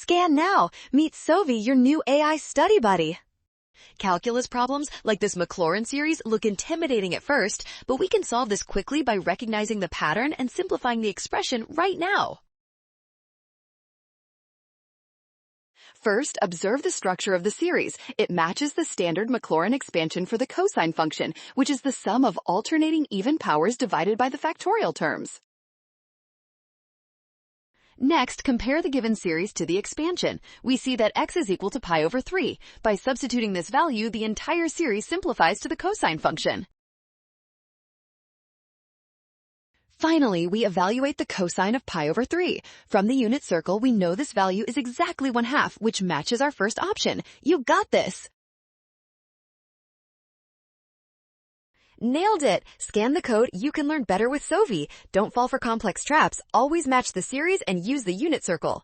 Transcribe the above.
Scan now. Meet Sovi, your new AI study buddy. Calculus problems like this Maclaurin series look intimidating at first, but we can solve this quickly by recognizing the pattern and simplifying the expression right now. First, observe the structure of the series. It matches the standard Maclaurin expansion for the cosine function, which is the sum of alternating even powers divided by the factorial terms. Next, compare the given series to the expansion. We see that x is equal to pi over 3. By substituting this value, the entire series simplifies to the cosine function. Finally, we evaluate the cosine of pi over 3. From the unit circle, we know this value is exactly 1/2, which matches our first option. You got this! Nailed it! Scan the code, you can learn better with Sovi. Don't fall for complex traps. Always match the series and use the unit circle.